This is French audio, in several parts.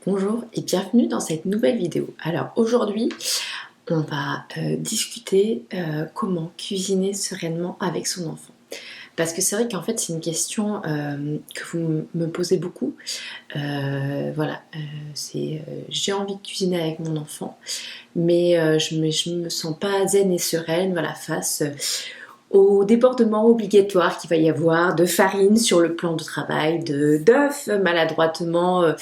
Bonjour et bienvenue dans cette nouvelle vidéo. Alors aujourd'hui, on va discuter comment cuisiner sereinement avec son enfant. Parce que c'est vrai qu'en fait c'est une question que vous me posez beaucoup. J'ai envie de cuisiner avec mon enfant, mais je me sens pas zen et sereine face au débordement obligatoire qu'il va y avoir de farine sur le plan de travail, d'œufs maladroitement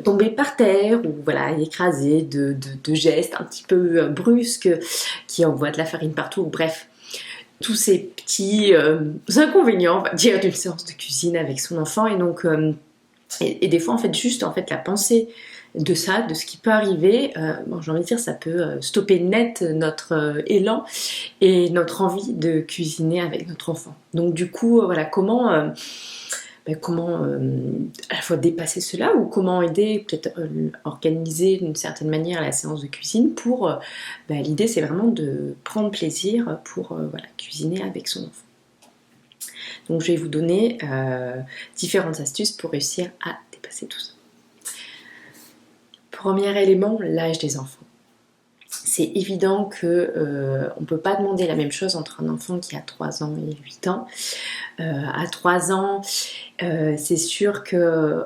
tombés par terre ou écrasés, de gestes un petit peu brusques qui envoient de la farine partout. Bref, tous ces petits inconvénients, on va dire, d'une séance de cuisine avec son enfant. Et donc, des fois, juste la pensée de ça, de ce qui peut arriver, j'ai envie de dire, ça peut stopper net notre élan et notre envie de cuisiner avec notre enfant. Donc du coup, comment à la fois dépasser cela ou comment aider, peut-être organiser d'une certaine manière la séance de cuisine pour, l'idée c'est vraiment de prendre plaisir pour cuisiner avec son enfant. Donc je vais vous donner différentes astuces pour réussir à dépasser tout ça. Premier élément, l'âge des enfants. C'est évident qu'on ne peut pas demander la même chose entre un enfant qui a 3 ans et 8 ans. À 3 ans, c'est sûr que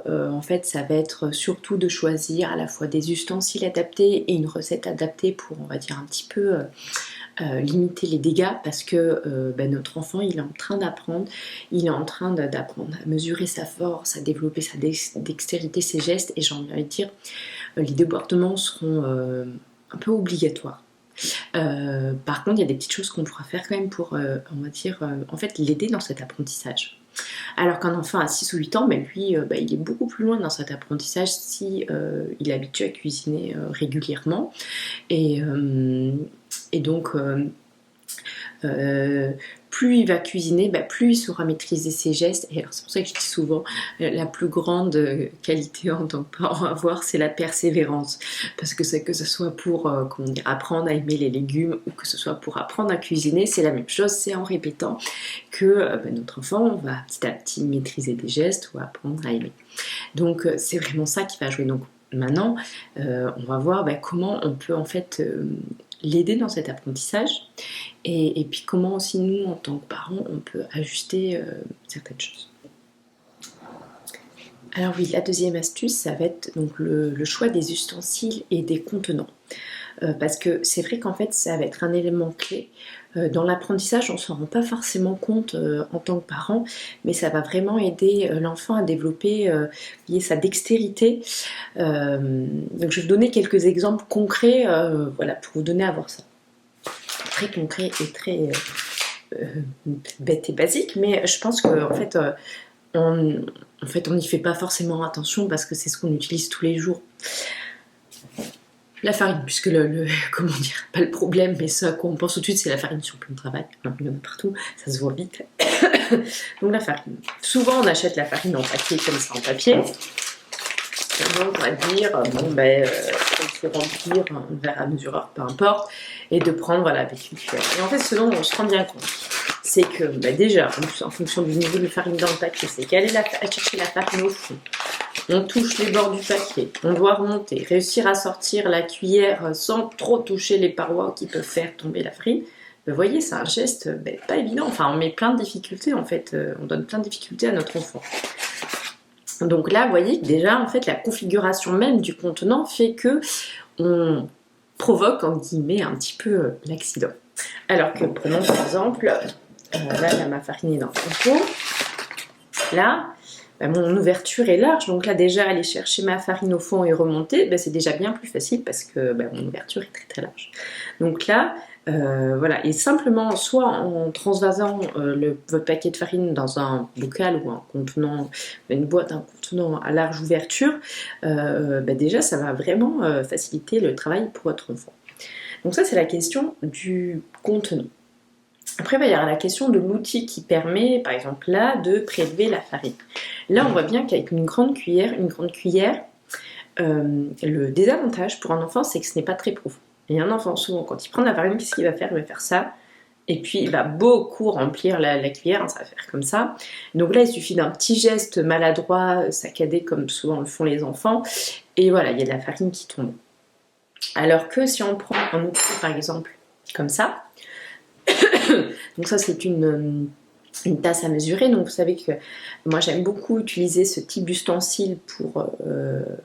ça va être surtout de choisir à la fois des ustensiles adaptés et une recette adaptée pour, on va dire, un petit peu limiter les dégâts, parce que notre enfant il est en train d'apprendre, à mesurer sa force, à développer sa dextérité, ses gestes, et j'ai envie de dire les débordements seront un peu obligatoires. Par contre, il y a des petites choses qu'on pourra faire quand même pour, l'aider dans cet apprentissage. Alors qu'un enfant à 6 ou 8 ans, lui, il est beaucoup plus loin dans cet apprentissage si il est habitué à cuisiner régulièrement. Et donc, plus il va cuisiner, plus il saura maîtriser ses gestes. Et alors c'est pour ça que je dis souvent, la plus grande qualité en tant que parent à avoir, c'est la persévérance. Parce que c'est que ce soit pour apprendre à aimer les légumes ou que ce soit pour apprendre à cuisiner, c'est la même chose. C'est en répétant que notre enfant va petit à petit maîtriser des gestes ou apprendre à aimer. Donc c'est vraiment ça qui va jouer. Donc maintenant, on va voir comment on peut l'aider dans cet apprentissage et puis comment aussi nous en tant que parents on peut ajuster certaines choses. Alors oui, la deuxième astuce, ça va être donc le choix des ustensiles et des contenants. Parce que c'est vrai qu'en fait ça va être un élément clé dans l'apprentissage. On ne s'en rend pas forcément compte en tant que parent, mais ça va vraiment aider l'enfant à développer sa dextérité. Donc je vais vous donner quelques exemples concrets pour vous donner à voir ça. Très concret et très bête et basique, mais je pense qu'en fait on n'y fait pas forcément attention parce que c'est ce qu'on utilise tous les jours. La farine, puisque pas le problème, mais ce à quoi on pense tout de suite, c'est la farine sur le plan de travail. Il y en a partout, ça se voit vite. Donc la farine. Souvent, on achète la farine en papier, comme ça, en papier. Et donc, on va dire, il faut remplir un verre à mesureur, peu importe, et de prendre avec une cuillère. Et en fait, ce dont on se rend bien compte, c'est que déjà, en fonction du niveau de farine dans le papier, c'est qu'aller chercher la farine au fond. On touche les bords du papier, on doit remonter, réussir à sortir la cuillère sans trop toucher les parois qui peuvent faire tomber la farine. Vous voyez, c'est un geste pas évident. On met plein de difficultés on donne plein de difficultés à notre enfant. Donc là, vous voyez que déjà, la configuration même du contenant fait que on provoque, en guillemets, un petit peu l'accident. Alors que, prenons par exemple, là, il y a ma farine est dans le pot. Là, mon ouverture est large, donc là déjà aller chercher ma farine au fond et remonter, c'est déjà bien plus facile parce que mon ouverture est très très large. Donc là, et simplement soit en transvasant votre paquet de farine dans un bocal ou un contenant, une boîte, un contenant à large ouverture, déjà ça va vraiment faciliter le travail pour votre enfant. Donc ça c'est la question du contenant. Après, il va y avoir la question de l'outil qui permet, par exemple là, de prélever la farine. Là, on voit bien qu'avec une grande cuillère, le désavantage pour un enfant, c'est que ce n'est pas très profond. Et un enfant, souvent, quand il prend de la farine, qu'est-ce qu'il va faire ? Il va faire ça, Et puis il va beaucoup remplir la cuillère, hein, ça va faire comme ça. Donc là il suffit d'un petit geste maladroit, saccadé comme souvent le font les enfants, et voilà, il y a de la farine qui tombe. Alors que si on prend un outil par exemple comme ça, donc ça c'est une tasse à mesurer, donc vous savez que moi j'aime beaucoup utiliser ce type d'ustensile pour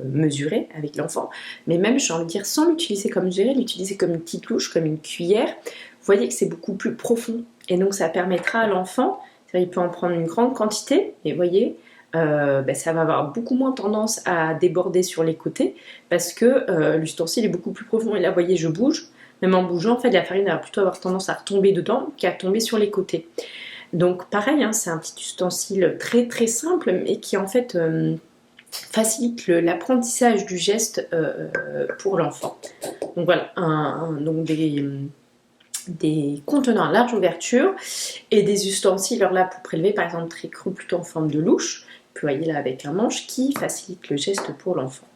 mesurer avec l'enfant, mais même j'ai envie de dire sans l'utiliser comme mesurer, l'utiliser comme une petite louche, comme une cuillère, vous voyez que c'est beaucoup plus profond, et donc ça permettra à l'enfant, il peut en prendre une grande quantité, et vous voyez, ça va avoir beaucoup moins tendance à déborder sur les côtés, parce que l'ustensile est beaucoup plus profond, et là vous voyez je bouge, même en bougeant en fait la farine va plutôt avoir tendance à retomber dedans qu'à tomber sur les côtés. Donc pareil, hein, c'est un petit ustensile très très simple mais qui en fait facilite l'apprentissage du geste pour l'enfant. Donc voilà, donc des contenants à large ouverture et des ustensiles, alors là pour prélever par exemple très creux plutôt en forme de louche, vous voyez là avec un manche qui facilite le geste pour l'enfant.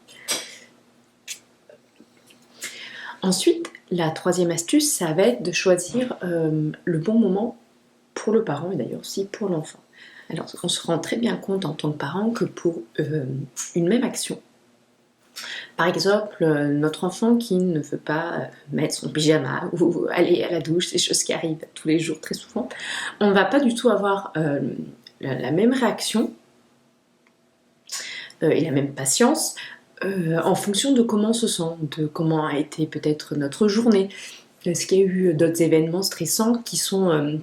Ensuite, la troisième astuce, ça va être de choisir le bon moment pour le parent et d'ailleurs aussi pour l'enfant. Alors on se rend très bien compte en tant que parent que pour une même action, par exemple notre enfant qui ne veut pas mettre son pyjama ou aller à la douche, ces choses qui arrivent tous les jours très souvent, on ne va pas du tout avoir la même réaction et la même patience en fonction de comment on se sent, de comment a été peut-être notre journée, est-ce qu'il y a eu d'autres événements stressants qui sont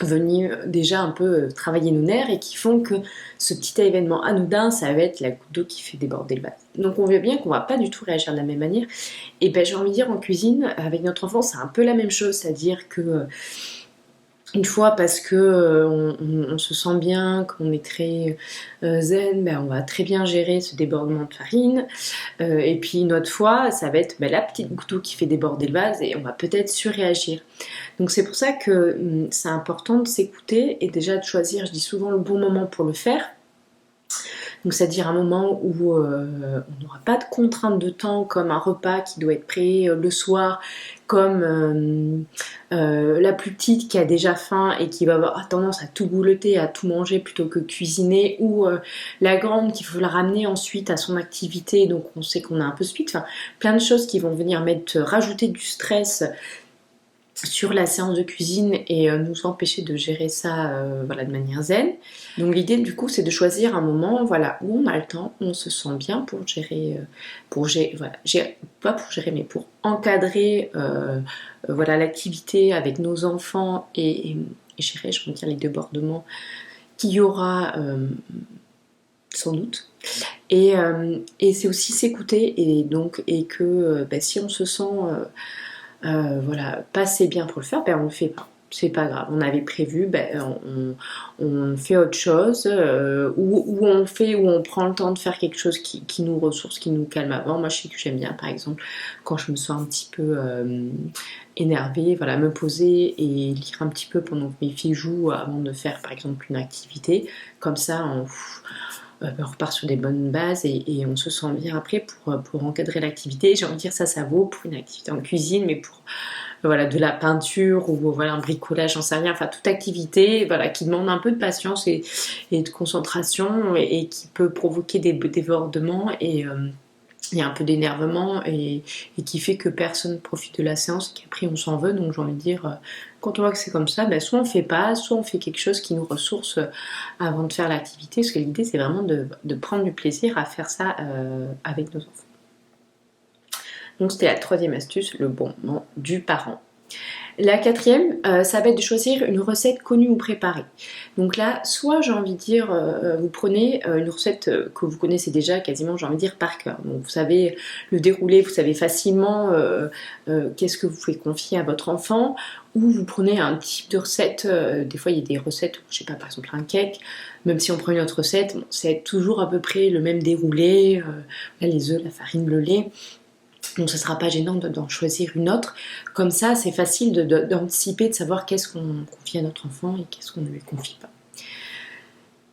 venus déjà un peu travailler nos nerfs et qui font que ce petit événement anodin, ça va être la goutte d'eau qui fait déborder le vase. Donc on voit bien qu'on va pas du tout réagir de la même manière. Et ben j'ai envie de dire en cuisine, avec notre enfant, c'est un peu la même chose, c'est-à-dire que une fois parce que on se sent bien, qu'on est très zen, ben on va très bien gérer ce débordement de farine. Et puis une autre fois, ça va être la petite goutte d'eau qui fait déborder le vase et on va peut-être surréagir. Donc c'est pour ça que c'est important de s'écouter et déjà de choisir, je dis souvent, le bon moment pour le faire. Donc c'est-à-dire un moment où on n'aura pas de contrainte de temps comme un repas qui doit être prêt le soir, comme la plus petite qui a déjà faim et qui va avoir tendance à tout goulotter, à tout manger plutôt que cuisiner, ou la grande qu'il faut la ramener ensuite à son activité, donc on sait qu'on a un peu speed, enfin plein de choses qui vont venir rajouter du stress sur la séance de cuisine et nous empêcher de gérer ça de manière zen. Donc l'idée du coup c'est de choisir un moment où on a le temps, où on se sent bien pour gérer, pas pour gérer mais pour encadrer l'activité avec nos enfants et gérer, je veux dire, les débordements qu'il y aura sans doute. Et c'est aussi s'écouter et que si on se sent pas assez bien pour le faire, on le fait pas. C'est pas grave, on avait prévu, on fait autre chose, ou on prend le temps de faire quelque chose qui nous ressource, qui nous calme avant. Moi je sais que j'aime bien par exemple quand je me sens un petit peu énervée, me poser et lire un petit peu pendant que mes filles jouent avant de faire par exemple une activité. Comme ça on repart sur des bonnes bases et on se sent bien après pour encadrer l'activité. J'ai envie de dire ça vaut pour une activité en cuisine, mais pour de la peinture ou un bricolage, j'en sais rien, enfin toute activité qui demande un peu de patience et de concentration et qui peut provoquer des débordements et un peu d'énervement et qui fait que personne profite de la séance et qu'après on s'en veut. Donc j'ai envie de dire, quand on voit que c'est comme ça, soit on fait pas, soit on fait quelque chose qui nous ressource avant de faire l'activité, parce que l'idée c'est vraiment de prendre du plaisir à faire ça avec nos enfants. Donc c'était la troisième astuce, le bon moment du parent. La quatrième, ça va être de choisir une recette connue ou préparée. Donc là, soit j'ai envie de dire, vous prenez une recette que vous connaissez déjà quasiment, j'ai envie de dire, par cœur. Donc vous savez le déroulé, vous savez facilement qu'est-ce que vous pouvez confier à votre enfant, ou vous prenez un type de recette, des fois il y a des recettes, je sais pas, par exemple un cake, même si on prend une autre recette, c'est toujours à peu près le même déroulé, les œufs, la farine, le lait. Donc ce ne sera pas gênant d'en choisir une autre. Comme ça, c'est facile d'anticiper, de savoir qu'est-ce qu'on confie à notre enfant et qu'est-ce qu'on ne lui confie pas.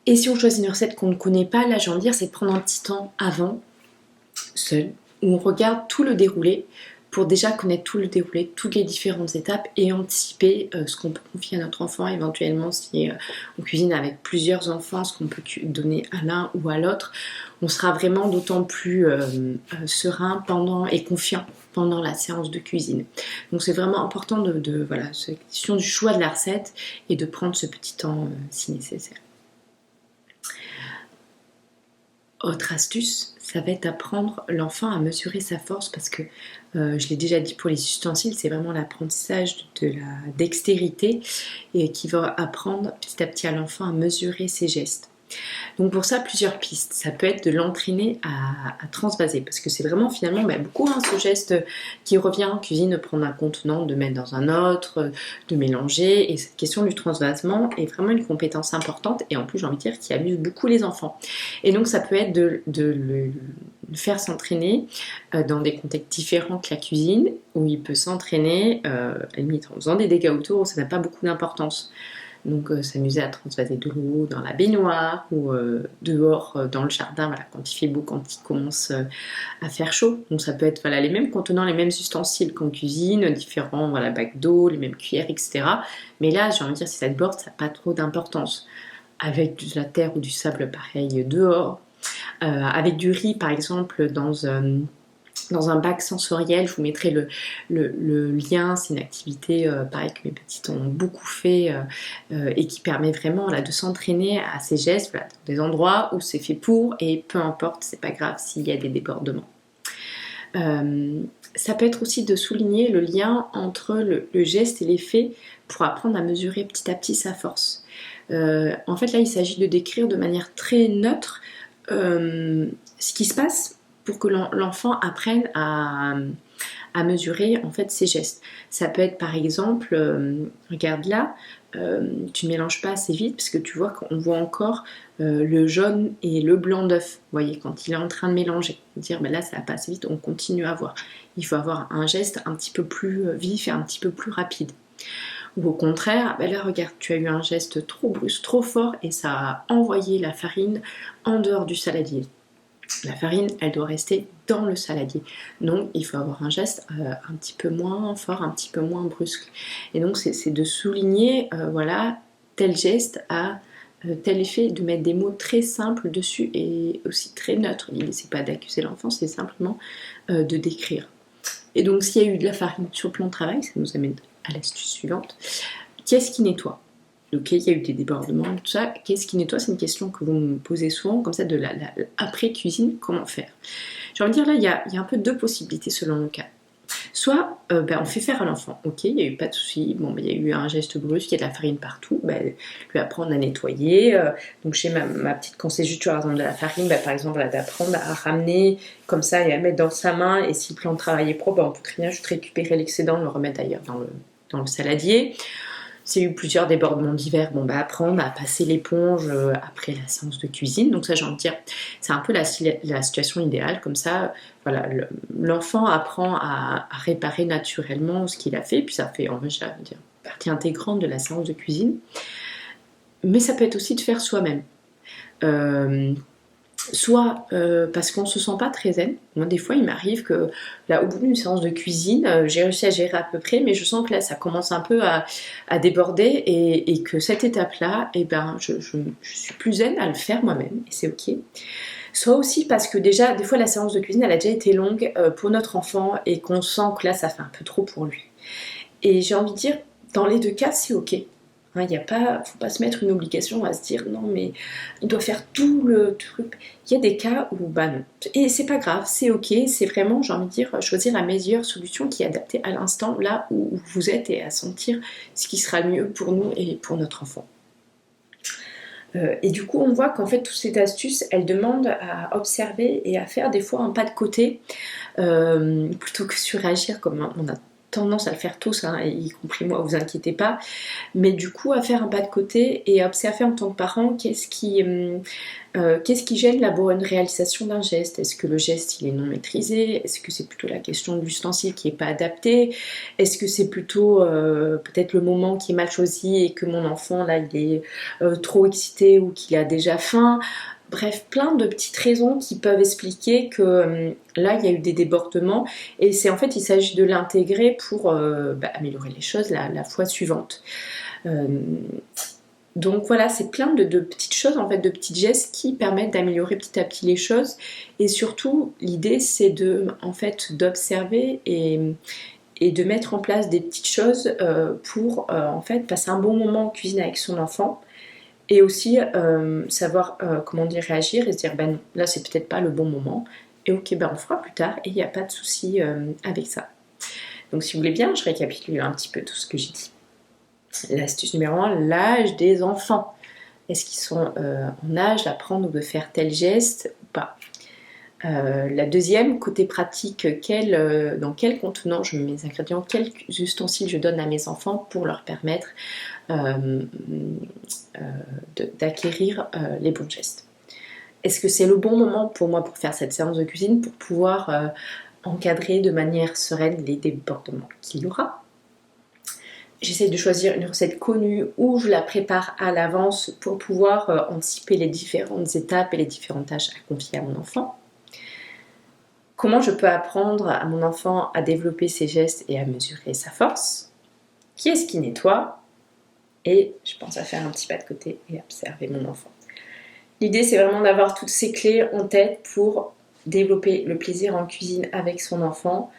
Et si on choisit une recette qu'on ne connaît pas, là j'ai envie de dire, c'est de prendre un petit temps avant, seul, où on regarde tout le déroulé pour déjà connaître tout le déroulé, toutes les différentes étapes et anticiper ce qu'on peut confier à notre enfant, éventuellement si on cuisine avec plusieurs enfants, ce qu'on peut donner à l'un ou à l'autre. On sera vraiment d'autant plus serein et confiant pendant la séance de cuisine. Donc c'est vraiment important voilà, cette question du choix de la recette et de prendre ce petit temps si nécessaire. Autre astuce, ça va être apprendre l'enfant à mesurer sa force parce que, je l'ai déjà dit pour les ustensiles, c'est vraiment l'apprentissage de la dextérité et qui va apprendre petit à petit à l'enfant à mesurer ses gestes. Donc pour ça, plusieurs pistes. Ça peut être de l'entraîner à transvaser, parce que c'est vraiment finalement beaucoup ce geste qui revient en cuisine, de prendre un contenant, de mettre dans un autre, de mélanger, et cette question du transvasement est vraiment une compétence importante, et en plus j'ai envie de dire qui amuse beaucoup les enfants. Et donc ça peut être de le faire s'entraîner dans des contextes différents que la cuisine, où il peut s'entraîner à la limite en faisant des dégâts autour où ça n'a pas beaucoup d'importance. Donc s'amuser à transvaser de l'eau dans la baignoire ou dehors dans le jardin, voilà, quand il fait beau, quand il commence à faire chaud. Donc ça peut être les mêmes contenants, les mêmes ustensiles qu'en cuisine, différents bacs d'eau, les mêmes cuillères, etc. Mais là, j'ai envie de dire, si ça déborde, ça n'a pas trop d'importance. Avec de la terre ou du sable pareil dehors, avec du riz par exemple dans un bac sensoriel, je vous mettrai le lien, c'est une activité pareil que mes petites ont beaucoup fait et qui permet vraiment de s'entraîner à ces gestes, dans des endroits où c'est fait pour et peu importe, c'est pas grave s'il y a des débordements. Ça peut être aussi de souligner le lien entre le geste et l'effet pour apprendre à mesurer petit à petit sa force. En fait là il s'agit de décrire de manière très neutre ce qui se passe pour que l'enfant apprenne à mesurer en fait ses gestes. Ça peut être par exemple, regarde là, tu ne mélanges pas assez vite parce que tu vois qu'on voit encore le jaune et le blanc d'œuf. Vous voyez, quand il est en train de mélanger, dire là ça va pas assez vite, on continue à voir. Il faut avoir un geste un petit peu plus vif et un petit peu plus rapide. Ou au contraire, là regarde, tu as eu un geste trop brusque, trop fort et ça a envoyé la farine en dehors du saladier. La farine, elle doit rester dans le saladier. Donc, il faut avoir un geste un petit peu moins fort, un petit peu moins brusque. Et donc, c'est de souligner, tel geste a tel effet, de mettre des mots très simples dessus et aussi très neutres. L'idée, c'est pas d'accuser l'enfant, c'est simplement de décrire. Et donc, s'il y a eu de la farine sur le plan de travail, ça nous amène à l'astuce suivante. Qu'est-ce qui nettoie ? Ok, il y a eu des débordements, tout ça. Qu'est-ce qui nettoie ? C'est une question que vous me posez souvent, comme ça, de l'après-cuisine, comment faire ? J'ai envie de dire, là, il y a un peu deux possibilités selon le cas. Soit, on fait faire à l'enfant. Ok, il n'y a eu pas de souci. Bon, il y a eu un geste brusque, il y a de la farine partout. Lui apprendre à nettoyer. Donc, chez ma petite conseillère, par exemple, de la farine, par exemple, d'apprendre à ramener comme ça et à mettre dans sa main. Et si le plan de travail est propre, on peut très bien juste récupérer l'excédent, le remettre ailleurs dans le saladier. S'il y a eu plusieurs débordements divers, apprendre à passer l'éponge après la séance de cuisine. Donc ça, j'ai envie de dire, c'est un peu la situation idéale. Comme ça, l'enfant apprend à réparer naturellement ce qu'il a fait. Puis ça fait, en fait, j'ai envie de dire, partie intégrante de la séance de cuisine. Mais ça peut être aussi de faire soi-même. Soit parce qu'on ne se sent pas très zen. Moi, des fois, il m'arrive que, là, au bout d'une séance de cuisine, j'ai réussi à gérer à peu près, mais je sens que là, ça commence un peu à déborder et que cette étape-là, je suis plus zen à le faire moi-même, et c'est ok. Soit aussi parce que déjà, des fois, la séance de cuisine, elle a déjà été longue pour notre enfant et qu'on sent que là, ça fait un peu trop pour lui. Et j'ai envie de dire, dans les deux cas, c'est ok. Il ne faut pas se mettre une obligation à se dire non mais il doit faire tout le truc. Il y a des cas où non. Et c'est pas grave, c'est ok, c'est vraiment, j'ai envie de dire, choisir la meilleure solution qui est adaptée à l'instant là où vous êtes et à sentir ce qui sera mieux pour nous et pour notre enfant. Et du coup on voit qu'en fait toutes ces astuces elles demandent à observer et à faire des fois un pas de côté plutôt que surréagir comme on a tendance à le faire tous, y compris moi, vous inquiétez pas, mais du coup à faire un pas de côté et à observer en tant que parent qu'est-ce qui gêne la bonne réalisation d'un geste. Est-ce que le geste il est non maîtrisé ? Est-ce que c'est plutôt la question de l'ustensile qui n'est pas adapté ? Est-ce que c'est plutôt peut-être le moment qui est mal choisi et que mon enfant là il est trop excité ou qu'il a déjà faim ? Bref, plein de petites raisons qui peuvent expliquer que là, il y a eu des débordements. Et c'est en fait, il s'agit de l'intégrer pour améliorer les choses la fois suivante. Donc voilà, c'est plein de petites choses, en fait, de petits gestes qui permettent d'améliorer petit à petit les choses. Et surtout, l'idée, c'est d'observer et de mettre en place des petites choses pour en fait passer un bon moment en cuisine avec son enfant. Et aussi savoir réagir et se dire ben non, là c'est peut-être pas le bon moment. Et ok, ben on fera plus tard et il n'y a pas de souci avec ça. Donc si vous voulez bien, je récapitule un petit peu tout ce que j'ai dit. L'astuce numéro 1, l'âge des enfants. Est-ce qu'ils sont en âge d'apprendre ou de faire tel geste ou pas? La deuxième, côté pratique, dans quel contenant je mets mes ingrédients, quels ustensiles je donne à mes enfants pour leur permettre d'acquérir les bons gestes. Est-ce que c'est le bon moment pour moi pour faire cette séance de cuisine pour pouvoir encadrer de manière sereine les débordements qu'il y aura? J'essaie de choisir une recette connue où je la prépare à l'avance pour pouvoir anticiper les différentes étapes et les différentes tâches à confier à mon enfant. Comment je peux apprendre à mon enfant à développer ses gestes et à mesurer sa force? Qui est-ce qui nettoie? Et je pense à faire un petit pas de côté et observer mon enfant. L'idée, c'est vraiment d'avoir toutes ces clés en tête pour développer le plaisir en cuisine avec son enfant,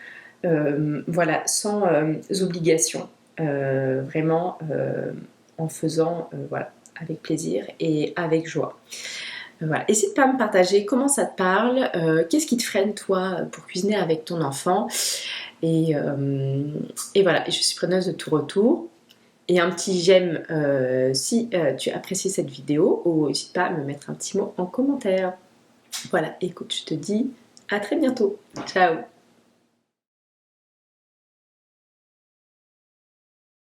sans obligation, vraiment en faisant avec plaisir et avec joie. Voilà. N'hésite pas à me partager comment ça te parle, qu'est-ce qui te freine toi pour cuisiner avec ton enfant. Et voilà, je suis preneuse de tout retour. Et un petit j'aime si tu apprécies cette vidéo, ou n'hésite pas à me mettre un petit mot en commentaire. Voilà, écoute, je te dis à très bientôt. Ciao!